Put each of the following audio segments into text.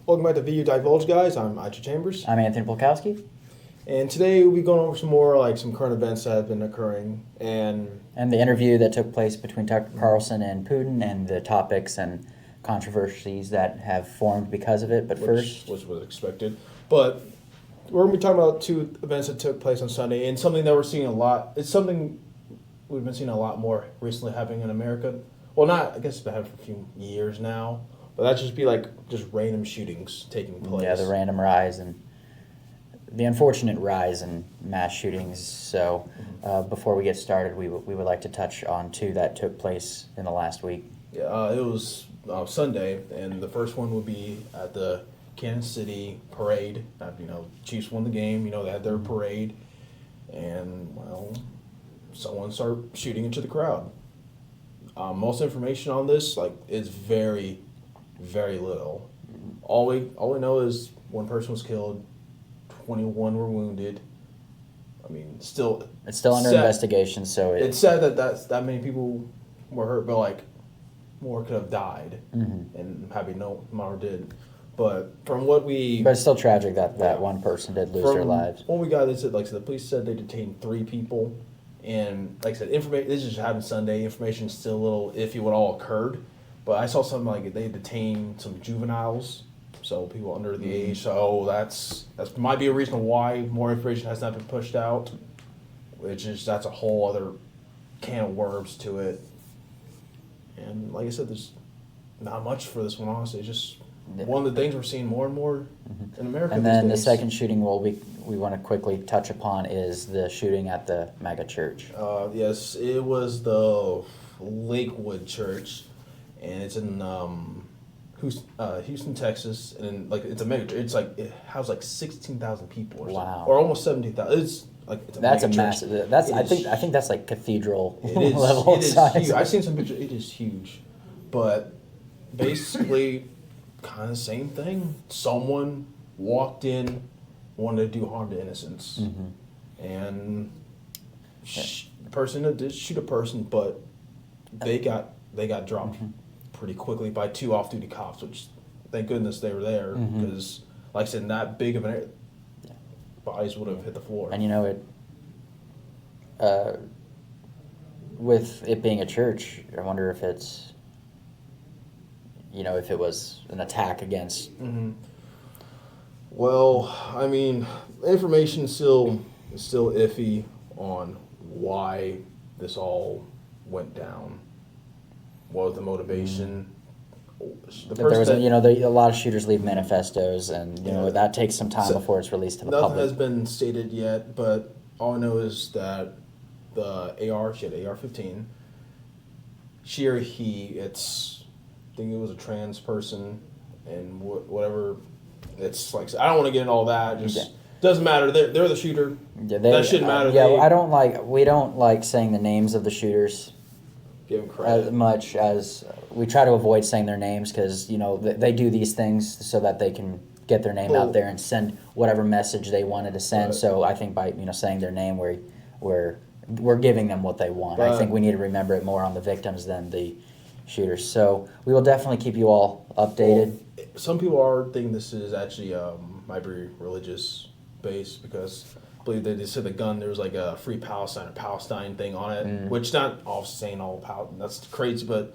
Welcome back to VUDivulged, guys. I'm Acha Chambers. I'm Anthony Polkowski. And today we'll be going over some more, some current events that have been occurring. And the interview that took place between Tucker Carlson and Putin and the topics and controversies that have formed because of it. But which was expected. But we're going to be talking about two events that took place on Sunday and something that we're seeing a lot. It's something we've been seeing a lot more recently happening in America. Well, I guess it's been happening for a few years now. But that just be just random shootings taking place. Yeah, the random rise and the unfortunate rise in mass shootings. So before we get started, we would like to touch on two that took place in the last week. Yeah, it was Sunday, and the first one would be at the Kansas City parade. Chiefs won the game. They had their parade, and someone started shooting into the crowd. Most information on this is very, very little. All we know is one person was killed, 21 were wounded. It's still under investigation. So it's sad that many people were hurt, but more could have died, and happy no more did. But but it's still tragic that one person did lose their lives. When we got this, the police said they detained 3 people, and like I said, information. This just happened Sunday. Information is still a little iffy what all occurred, but I saw something they detained some juveniles, so people under the age. So that's might be a reason why more information has not been pushed out, that's a whole other can of worms to it. And like I said, there's not much for this one, honestly. It's just one of the things we're seeing more and more in America. And then the second shooting we want to quickly touch upon is the shooting at the mega church. Yes, it was the Lakewood Church, and it's in Houston, Texas, and it's a mega. It's it houses 16,000 people or something, or almost 17,000. It's that's a massive. I think that's cathedral level it is size. Huge. I've seen some pictures. It is huge, but basically, kind of the same thing. Someone walked in, wanted to do harm to innocents, and the person did shoot a person, but they got dropped pretty quickly by 2 off-duty cops, which thank goodness they were there, because like I said, in that big of an area, bodies would have hit the floor. And with it being a church, I wonder if it's, if it was an attack against. Well, information is still iffy on why this all went down. What was the motivation? There was a lot of shooters leave manifestos, and that takes some time before it's released to the public. Nothing has been stated yet, but all I know is that the AR, she had an AR-15. She or he, I think it was a trans person, and whatever. It's I don't want to get into all that. Just doesn't matter. They're the shooter. That shouldn't matter. We don't like saying the names of the shooters. Give them credit. As much as we try to avoid saying their names, because they do these things so that they can get their name out there and send whatever message they wanted to send. Right. So I think by saying their name, we're giving them what they want. I think we need to remember it more on the victims than the shooters. So we will definitely keep you all updated. Well, some people are thinking this is actually might be religious based, because I believe they said the gun, there was a Free Palestine thing on it, which not all saying that's crazy, but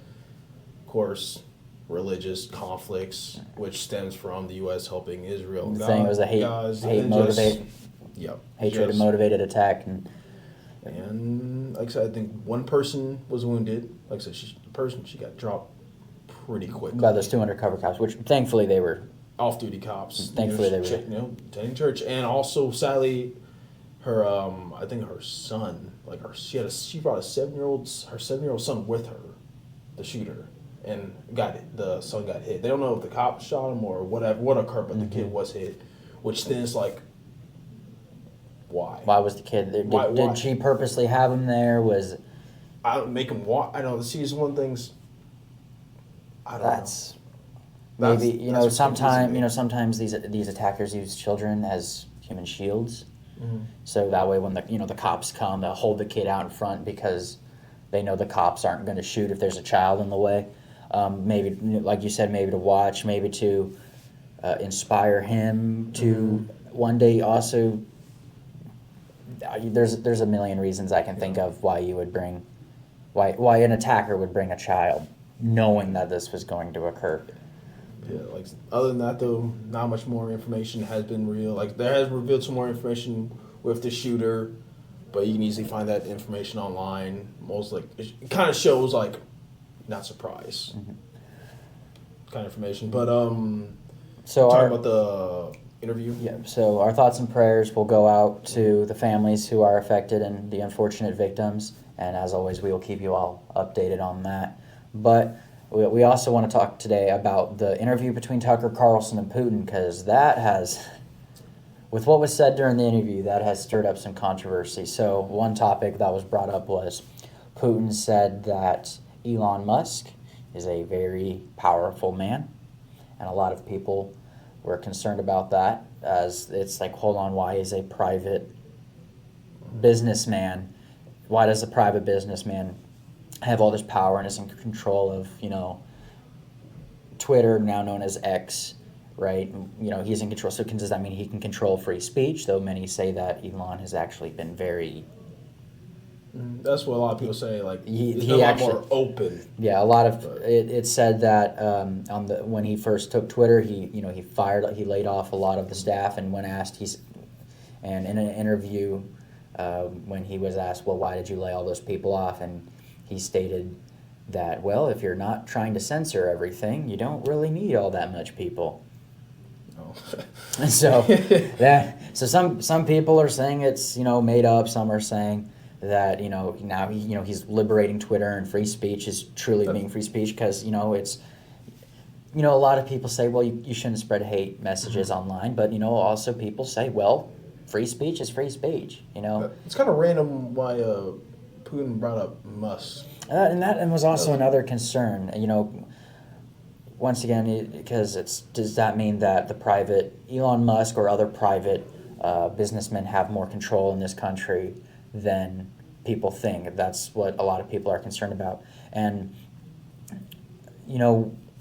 of course religious conflicts, which stems from the U.S. helping Israel. Saying it was a hatred motivated attack, and like I said, I think one person was wounded. Like I said, she got dropped pretty quickly by those 2 undercover cops, which thankfully they were off-duty cops. Thankfully they were attending church, and also sadly, her I think her son, she brought her 7-year-old son with her, the shooter, and the son got hit. They don't know if the cop shot him or what occurred, but the kid was hit, which then it's why? Why was the kid there? Did she purposely have him there? I don't make him walk. I know the season one things. I don't know. Maybe sometimes these attackers use children as human shields. So that way, when the cops come, they'll hold the kid out in front because they know the cops aren't going to shoot if there's a child in the way. Maybe, like you said, maybe to watch, maybe to inspire him to one day also. There's a million reasons I can think of why you would bring, why an attacker would bring a child, knowing that this was going to occur. Yeah, like other than that though, not much more information has been real. Like there has revealed some more information with the shooter, but you can easily find that information online. Most like it kind of shows like not surprise kind of information. But So talking about the interview. Yeah, so our thoughts and prayers will go out to the families who are affected and the unfortunate victims, and as always, we will keep you all updated on that. But we also want to talk today about the interview between Tucker Carlson and Putin, because that has, with what was said during the interview, that has stirred up some controversy. So one topic that was brought up was Putin said that Elon Musk is a very powerful man, and a lot of people were concerned about that, as it's like, hold on, why is a private businessman, why does a private businessman have all this power and is in control of, Twitter, now known as X, right? He's in control. So does that mean he can control free speech? Though many say that Elon has actually been very... That's what a lot of people say. Like he's he a lot actually, more open. Yeah, a lot of it said that when he first took Twitter, he laid off a lot of the staff, and when asked, and in an interview, when he was asked, well, why did you lay all those people off, and he stated that, well, if you're not trying to censor everything, you don't really need all that much people. No. And so some people are saying it's made up. Some are saying that now he's liberating Twitter, and free speech is truly being free speech, because it's a lot of people say, well, you shouldn't spread hate messages online, but also people say, well, free speech is free speech. It's kind of random why Putin brought up Musk. And that was also another concern. Once again, because does that mean that the private Elon Musk or other private businessmen have more control in this country than people think? That's what a lot of people are concerned about. And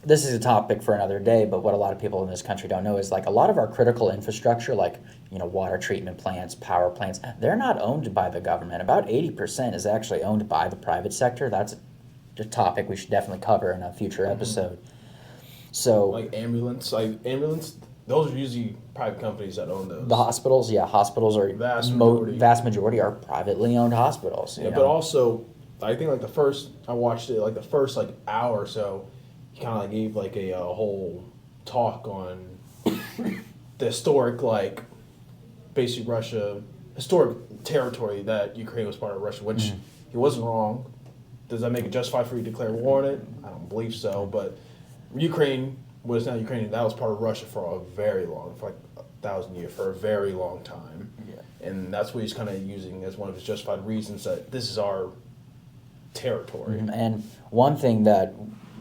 this is a topic for another day, but what a lot of people in this country don't know is, like, a lot of our critical infrastructure, like water treatment plants, power plants, they're not owned by the government. About 80% is actually owned by the private sector. That's a topic we should definitely cover in a future episode. So like ambulance, those are usually private companies that own those. The hospitals, hospitals are vast majority are privately owned hospitals. Yeah, but also I think I watched it the first hour or so. He kind of gave a whole talk on the historic basically historic territory that Ukraine was part of Russia, which he wasn't wrong. Does that make it justified for you to declare war on it? I don't believe so, but Ukraine was not Ukrainian. That was part of Russia for a very long, for 1,000 years, for a very long time. Yeah. And that's what he's kind of using as one of his justified reasons that this is our territory. And one thing that,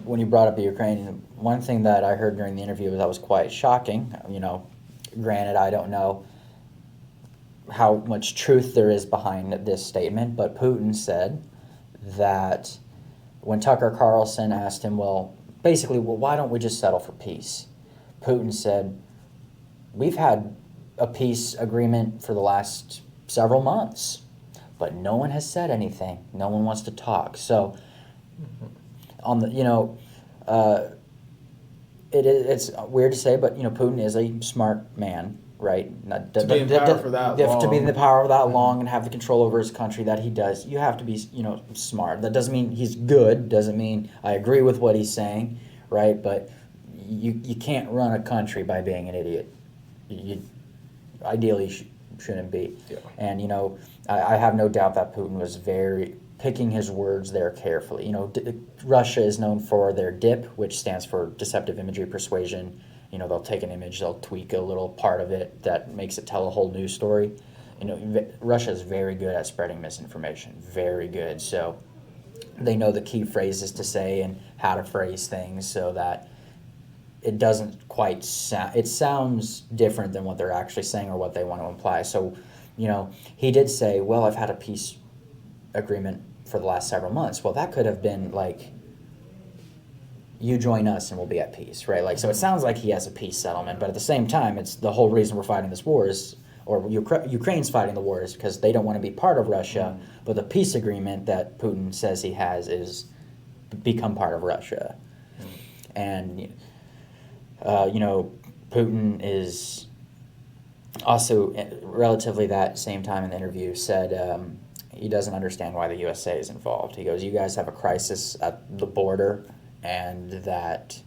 when you brought up the Ukraine, one thing that I heard during the interview that was quite shocking, granted, I don't know how much truth there is behind this statement, but Putin said that when Tucker Carlson asked him, well, why don't we just settle for peace? Putin said, we've had a peace agreement for the last several months, but no one has said anything. No one wants to talk. So, on the, it's weird to say, but Putin is a smart man, right? To be in power for that long. To be in the power that long and have the control over his country that he does, you have to be, smart. That doesn't mean he's good. Doesn't mean I agree with what he's saying, right? But you can't run a country by being an idiot. You ideally shouldn't be. Yeah. And I have no doubt that Putin was very picking his words there carefully. Russia is known for their DIP, which stands for deceptive imagery persuasion. They'll take an image, they'll tweak a little part of it that makes it tell a whole news story. Russia is very good at spreading misinformation, very good. So they know the key phrases to say and how to phrase things so that it doesn't quite sound, it sounds different than what they're actually saying or what they want to imply. So, he did say, well, I've had a peace agreement for the last several months. Well, that could have been you join us and we'll be at peace, right? Like, so it sounds like he has a peace settlement, but at the same time, it's the whole reason we're fighting this war is, or Ukraine's fighting the war is because they don't want to be part of Russia, but the peace agreement that Putin says he has is become part of Russia. And, you know, Putin is also, relatively that same time in the interview, said he doesn't understand why the USA is involved. He goes, you guys have a crisis at the border, and that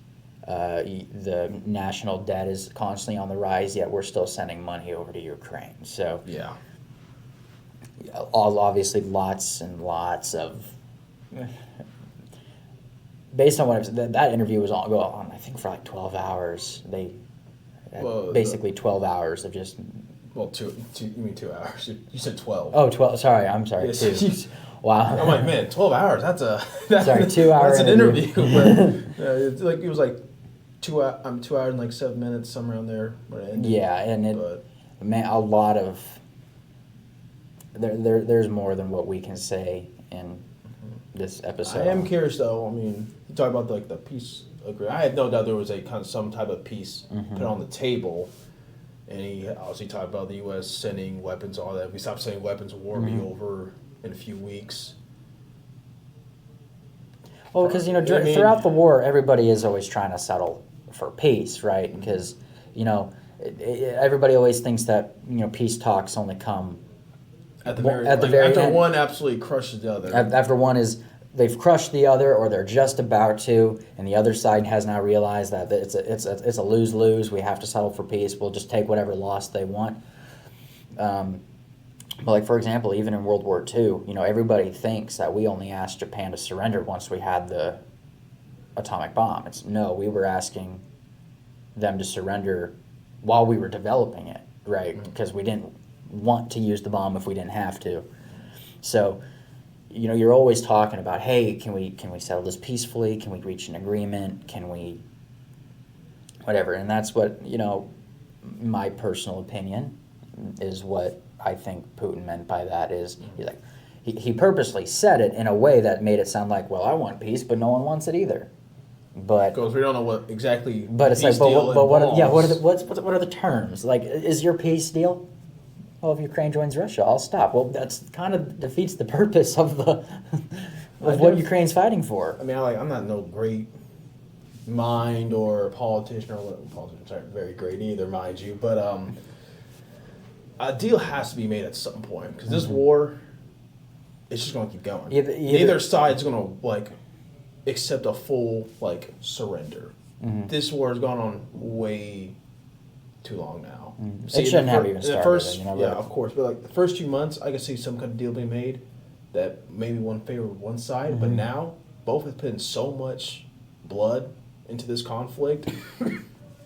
the national debt is constantly on the rise, yet we're still sending money over to Ukraine. So, Yeah. Obviously lots and lots of... Based on what that interview was on, I think for like 12 hours. They basically 12 hours of just... Well, two. You mean 2 hours? You said 12. Oh, 12. Sorry, I'm sorry. Yes. 2. Wow. I'm like, man, 12 hours. That's Sorry, 2 hours. That's an interview. But, it's like it was like 2 hours and like 7 minutes, somewhere around there. When it ended. Yeah, and a lot of there's more than what we can say in this episode. I am curious though. I mean, you talk about like the peace agreement. I had no doubt there was a kind of some type of peace put on the table. And he obviously talked about the U.S. sending weapons, all that. If we stop sending weapons, war will be over in a few weeks. Well, because, you know, throughout the war, everybody is always trying to settle for peace, right? Because, you know, everybody always thinks that, you know, peace talks only come at the very end. After one absolutely crushes the other. After one is... They've crushed the other, or they're just about to, and the other side has now realized that it's a lose-lose. We have to settle for peace. We'll just take whatever loss they want. But like, for example, even in World War II, you know, everybody thinks that we only asked Japan to surrender once we had the atomic bomb. No, we were asking them to surrender while we were developing it, right? Because we didn't want to use the bomb if we didn't have to. So, you know, you're always talking about, hey, can we settle this peacefully? Can we reach an agreement? Can we, whatever? And that's what, you know, my personal opinion is what I think Putin meant by that is he's like, he purposely said it in a way that made it sound like, well, I want peace, but no one wants it either. But because we don't know what exactly. But it's like, but what are the terms? Like, is your peace deal? Well, if Ukraine joins Russia, I'll stop. Well, that's kind of defeats the purpose of what Ukraine's fighting for. I mean, I'm not no great mind or politician or what politicians aren't very great either, mind you. But a deal has to be made at some point because this war, it's just going to keep going. Neither side's going to like accept a full like surrender. This war has gone on way too long now. See, it shouldn't have even started. Yeah, of course. But like the first few months, I could see some kind of deal being made that maybe one favored one side. But now, both have put in so much blood into this conflict.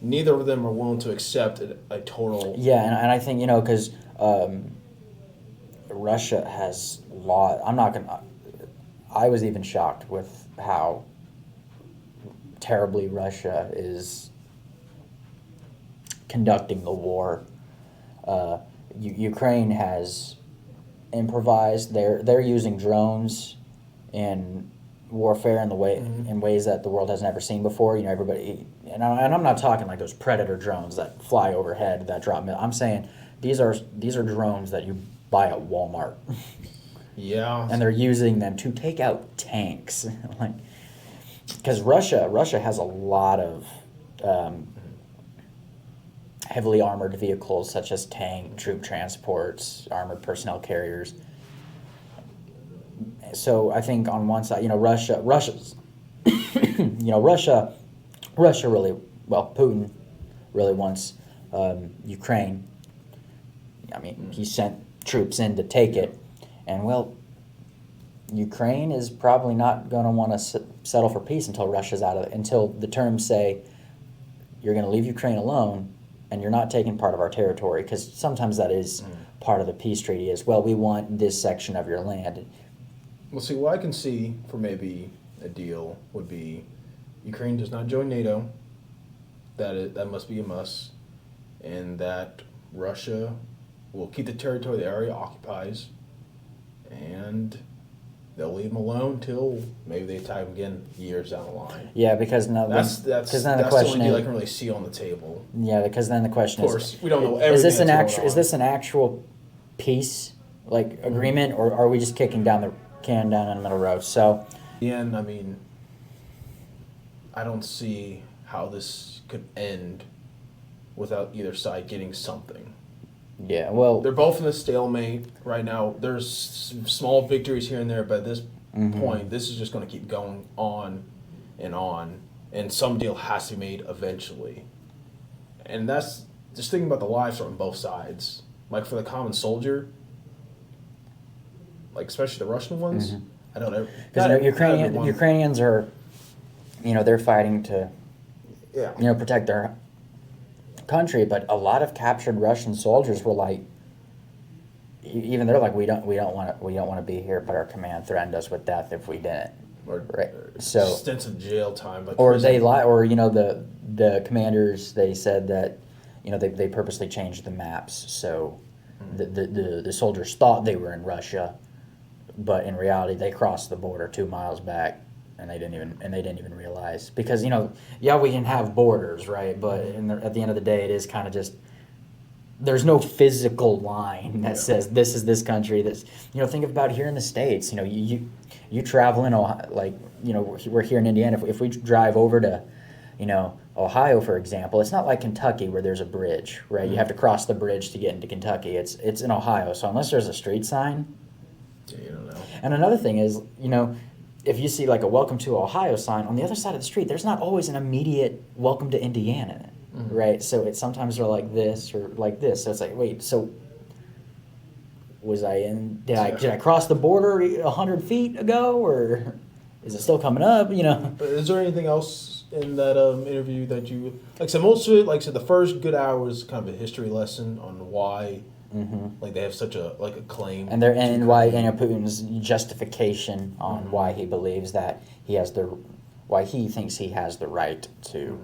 Neither of them are willing to accept a total... Yeah, and I think, you know, because Russia has lost... I was even shocked with how terribly Russia is conducting the war. Ukraine has improvised. They're using drones in warfare in ways that the world has never seen before. You know, everybody, and I'm not talking like those Predator drones that fly overhead that drop. I'm saying these are drones that you buy at Walmart. Yeah. And they're using them to take out tanks, like, because Russia has a lot of heavily armored vehicles such as troop transports, armored personnel carriers. So I think on one side, you know, Russia's, you know, Russia really, well, Putin really wants Ukraine. I mean, he sent troops in to take it, and well, Ukraine is probably not going to want to settle for peace until Russia's out of it, until the terms say you're going to leave Ukraine alone and you're not taking part of our territory, because sometimes that is part of the peace treaty is, well, we want this section of your land. Well, see, what I can see for maybe a deal would be Ukraine does not join NATO. That must be a must. And that Russia will keep the territory the area occupies. And they'll leave them alone till maybe they attack them again years down the line. Yeah, because now That's then the the question only deal I is, can really see on the table. yeah, because then the question Of course, is, we don't know is everything this an that's going actual on. is this an actual peace like agreement, or are we just kicking down the can down in the middle road? So, And I mean, I don't see how this could end without either side getting something. yeah, well, They're both in a stalemate right now. There's small victories here and there, but at this point, this is just going to keep going on, and some deal has to be made eventually. And that's just thinking about the lives on both sides. Like for the common soldier, like especially the Russian ones, I don't know. because Ukrainians are, they're fighting to, Yeah. protect their country, but a lot of captured Russian soldiers were like, even they're like, we don't want to be here, but our command threatened us with death if we didn't. Or Right. So, extensive jail time, like or prison. they lie, or the commanders, they said that, they purposely changed the maps, so the soldiers thought they were in Russia, but in reality they crossed the border 2 miles back, and they didn't even realize, because we can have borders, right, but at the end of the day it is kind of just, there's no physical line that says this is this country. This, think about here in the States. You travel in Ohio, like we're here in Indiana. If we drive over to, Ohio, for example, it's not like Kentucky where there's a bridge, right? You have to cross the bridge to get into Kentucky. It's in Ohio, so unless there's a street sign. Yeah, you don't know. And another thing is, if you see like a "Welcome to Ohio" sign on the other side of the street, there's not always an immediate "Welcome to Indiana." Right, so it's sometimes they're like this or like this. So it's like, wait, so was I in? Did I cross the border 100 feet ago, or is it still coming up? But is there anything else in that interview that you like? I said most of it, like I said, the first good hour was kind of a history lesson on why, like they have such a claim, And why Putin's justification on why he believes that why he thinks he has the right to.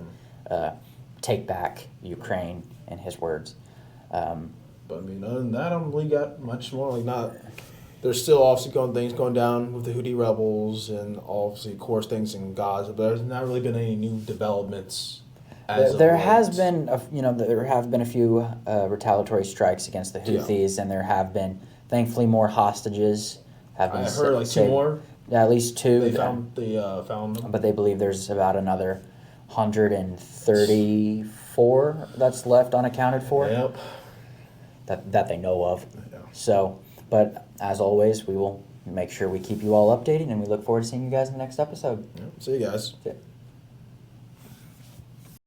Take back Ukraine, in his words. But I mean, other than that, I don't really got much more. Like, not. There's still obviously things going down with the Houthi rebels, and obviously, of course, things in Gaza. But there's not really been any new developments. There have been a few retaliatory strikes against the Houthis, and there have been, thankfully, more hostages have been. I heard like saved. 2 more. Yeah, at least 2. They found them. But they believe there's about another 134 that's left unaccounted for. Yep. That they know of. Yeah. So, but as always, we will make sure we keep you all updated, and we look forward to seeing you guys in the next episode. Yep. See you guys. See ya.